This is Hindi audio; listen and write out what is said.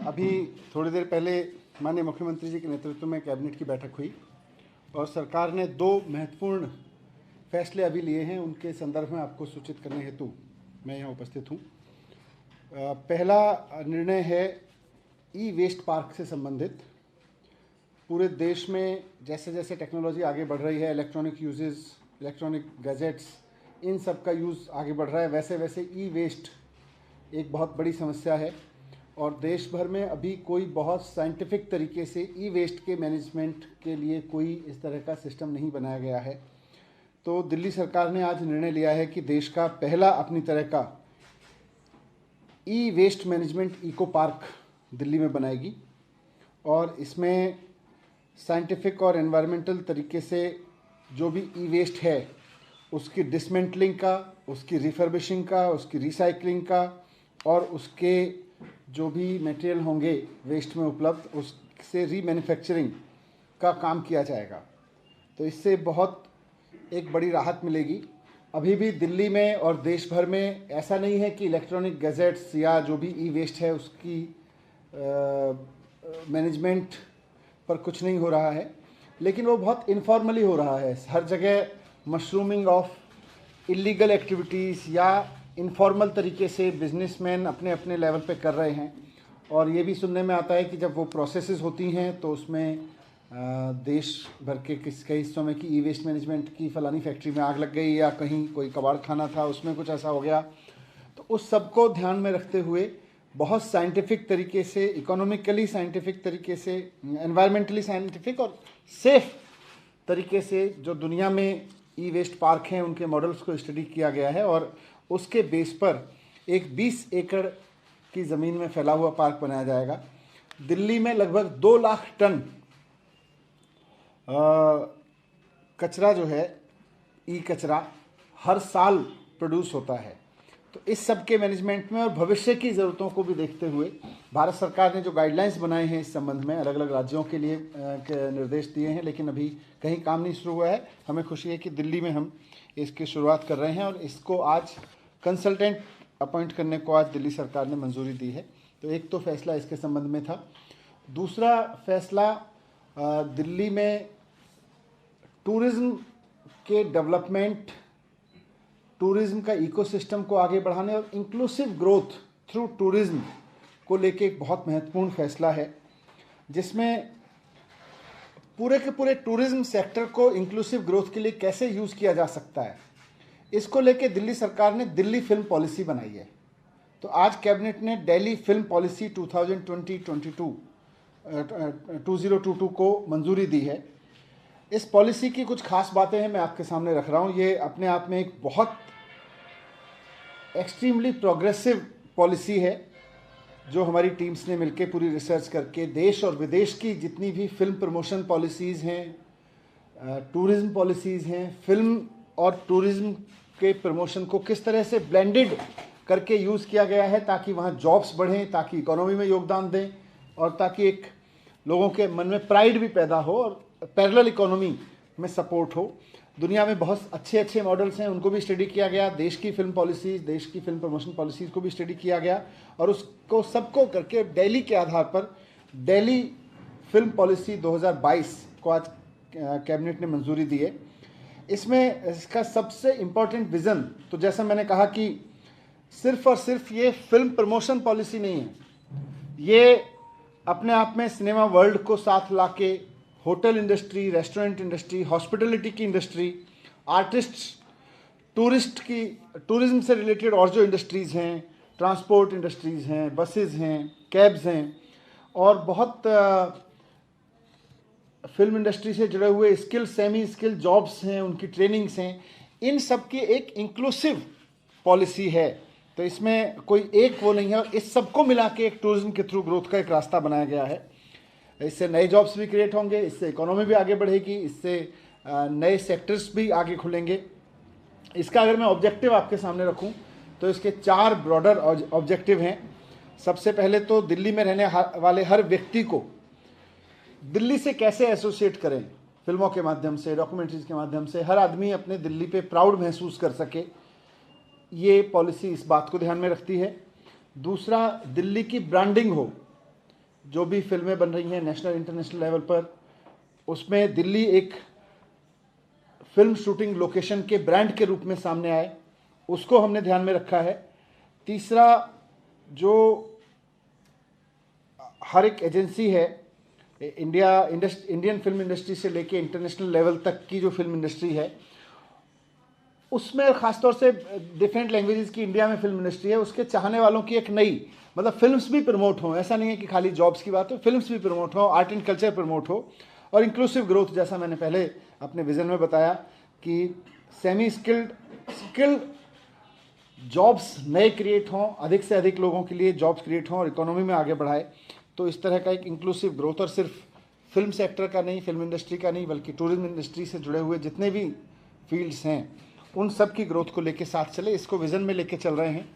अभी थोड़ी देर पहले माननीय मुख्यमंत्री जी के नेतृत्व में कैबिनेट की बैठक हुई और सरकार ने दो महत्वपूर्ण फैसले अभी लिए हैं। उनके संदर्भ में आपको सूचित करने हेतु मैं यहाँ उपस्थित हूँ। पहला निर्णय है ई वेस्ट पार्क से संबंधित। पूरे देश में जैसे जैसे टेक्नोलॉजी आगे बढ़ रही है, इलेक्ट्रॉनिक यूजेस, इलेक्ट्रॉनिक गैजेट्स, इन सब का यूज़ आगे बढ़ रहा है, वैसे वैसे ई वेस्ट एक बहुत बड़ी समस्या है और देश भर में अभी कोई बहुत साइंटिफिक तरीके से ई वेस्ट के मैनेजमेंट के लिए कोई इस तरह का सिस्टम नहीं बनाया गया है। तो दिल्ली सरकार ने आज निर्णय लिया है कि देश का पहला अपनी तरह का E waste management eco park Delhi में बनाएगी और इसमें साइंटिफिक और एनवायरमेंटल तरीके से जो भी ई वेस्ट है उसकी डिसमेंटलिंग का, उसकी रिफर्बिशिंग का, उसकी रिसाइकलिंग का और उसके जो भी मटेरियल होंगे वेस्ट में उपलब्ध उससे रीमैन्युफैक्चरिंग का काम किया जाएगा। तो इससे बहुत एक बड़ी राहत मिलेगी। अभी भी दिल्ली में और देश भर में ऐसा नहीं है कि इलेक्ट्रॉनिक गैजेट्स या जो भी ई वेस्ट है उसकी मैनेजमेंट पर कुछ नहीं हो रहा है, लेकिन वो बहुत इनफॉर्मली हो रहा है। हर जगह मशरूमिंग ऑफ इलीगल एक्टिविटीज़ या इनफॉर्मल तरीके से बिजनेसमैन अपने अपने लेवल पे कर रहे हैं और ये भी सुनने में आता है कि जब वो प्रोसेसेस होती हैं तो उसमें देश भर के कई हिस्सों में कि ई वेस्ट मैनेजमेंट की फ़लानी फैक्ट्री में आग लग गई या कहीं कोई कबाड़ खाना था उसमें कुछ ऐसा हो गया। तो उस सब को ध्यान में रखते हुए बहुत साइंटिफिक तरीके से, इकोनॉमिकली साइंटिफिक तरीके से, एनवायरमेंटली साइंटिफिक और सेफ तरीके से जो दुनिया में ई वेस्ट पार्क हैं उनके मॉडल्स को स्टडी किया गया है और उसके बेस पर एक 20 एकड़ की ज़मीन में फैला हुआ पार्क बनाया जाएगा। दिल्ली में लगभग 2 लाख टन कचरा जो है, ई कचरा, हर साल प्रोड्यूस होता है। तो इस सब के मैनेजमेंट में और भविष्य की ज़रूरतों को भी देखते हुए भारत सरकार ने जो गाइडलाइंस बनाए हैं इस संबंध में अलग अलग राज्यों के लिए निर्देश दिए हैं, लेकिन अभी कहीं काम नहीं शुरू हुआ है। हमें खुशी है कि दिल्ली में हम इसकी शुरुआत कर रहे हैं और इसको आज कंसल्टेंट अपॉइंट करने को आज दिल्ली सरकार ने मंजूरी दी है। तो एक तो फैसला इसके संबंध में था। दूसरा फैसला दिल्ली में टूरिज़्म के डेवलपमेंट, टूरिज़्म का इकोसिस्टम को आगे बढ़ाने और इंक्लूसिव ग्रोथ थ्रू टूरिज़्म को लेके एक बहुत महत्वपूर्ण फैसला है, जिसमें पूरे के पूरे टूरिज़्म सेक्टर को इंक्लूसिव ग्रोथ के लिए कैसे यूज़ किया जा सकता है, इसको लेके दिल्ली सरकार ने दिल्ली फिल्म पॉलिसी बनाई है। तो आज कैबिनेट ने दिल्ली फिल्म पॉलिसी 2022 को मंजूरी दी है। इस पॉलिसी की कुछ खास बातें हैं, मैं आपके सामने रख रहा हूँ। ये अपने आप में एक बहुत एक्सट्रीमली प्रोग्रेसिव पॉलिसी है जो हमारी टीम्स ने मिलकर पूरी रिसर्च करके देश और विदेश की जितनी भी फिल्म प्रमोशन पॉलिसीज़ हैं, टूरिज़्म पॉलिसीज़ हैं, फिल्म और टूरिज़्म के प्रमोशन को किस तरह से ब्लेंडेड करके यूज़ किया गया है ताकि वहाँ जॉब्स बढ़ें, ताकि इकोनॉमी में योगदान दें और ताकि एक लोगों के मन में प्राइड भी पैदा हो और पैरेलल इकोनॉमी में सपोर्ट हो। दुनिया में बहुत अच्छे अच्छे मॉडल्स हैं, उनको भी स्टडी किया गया। देश की फिल्म पॉलिसीज़, देश की फिल्म प्रमोशन पॉलिसीज़ को भी स्टडी किया गया और उसको सबको करके दिल्ली के आधार पर दिल्ली फिल्म पॉलिसी 2022 को आज कैबिनेट ने मंजूरी दी है। इसमें इसका सबसे इम्पोर्टेंट विज़न, तो जैसा मैंने कहा कि सिर्फ और सिर्फ ये फिल्म प्रमोशन पॉलिसी नहीं है, ये अपने आप में सिनेमा वर्ल्ड को साथ लाके hotel industry, restaurant industry, hospitality की इंडस्ट्री, आर्टिस्ट्स, टूरिस्ट की, टूरिज़्म से रिलेटेड और जो इंडस्ट्रीज़ हैं, ट्रांसपोर्ट इंडस्ट्रीज़ हैं, बसेस हैं, कैब्स हैं और बहुत फिल्म इंडस्ट्री से जुड़े हुए स्किल, सेमी स्किल जॉब्स हैं, उनकी ट्रेनिंग्स हैं, इन सब की एक इंक्लूसिव पॉलिसी है। तो इसमें कोई एक वो नहीं है और इस सबको मिला के एक टूरिज़्म के थ्रू ग्रोथ का एक रास्ता बनाया गया है। इससे नए जॉब्स भी क्रिएट होंगे, इससे इकोनॉमी भी आगे बढ़ेगी, इससे नए सेक्टर्स भी आगे खुलेंगे। इसका अगर मैं ऑब्जेक्टिव आपके सामने रखूं तो इसके 4 ब्रॉडर ऑब्जेक्टिव हैं। सबसे पहले तो दिल्ली में रहने वाले हर व्यक्ति को दिल्ली से कैसे एसोसिएट करें, फिल्मों के माध्यम से, डॉक्यूमेंट्रीज के माध्यम से हर आदमी अपने दिल्ली पे प्राउड महसूस कर सके, ये पॉलिसी इस बात को ध्यान में रखती है। दूसरा, दिल्ली की ब्रांडिंग हो, जो भी फिल्में बन रही हैं नेशनल इंटरनेशनल लेवल पर, उसमें दिल्ली एक फिल्म शूटिंग लोकेशन के ब्रांड के रूप में सामने आए, उसको हमने ध्यान में रखा है। तीसरा, जो हर एक एजेंसी है इंडियन फिल्म इंडस्ट्री से लेके इंटरनेशनल लेवल तक की जो फिल्म इंडस्ट्री है, उसमें ख़ासतौर से डिफरेंट लैंग्वेजेस की इंडिया में फिल्म इंडस्ट्री है, उसके चाहने वालों की एक नई, मतलब फिल्म्स भी प्रमोट हों, ऐसा नहीं है कि खाली जॉब्स की बात हो, फिल्म्स भी प्रमोट हो, आर्ट एंड कल्चर प्रमोट हो, और इंक्लूसिव ग्रोथ, जैसा मैंने पहले अपने विज़न में बताया कि सेमी स्किल्ड जॉब्स नए क्रिएट हों, अधिक से अधिक लोगों के लिए जॉब्स क्रिएट हों और इकोनॉमी में आगे बढ़ाए। तो इस तरह का एक इंक्लूसिव ग्रोथ, और सिर्फ फिल्म सेक्टर का नहीं, फिल्म इंडस्ट्री का नहीं, बल्कि टूरिज्म इंडस्ट्री से जुड़े हुए जितने भी फील्ड्स हैं उन सब की ग्रोथ को लेके साथ चले, इसको विज़न में लेके चल रहे हैं।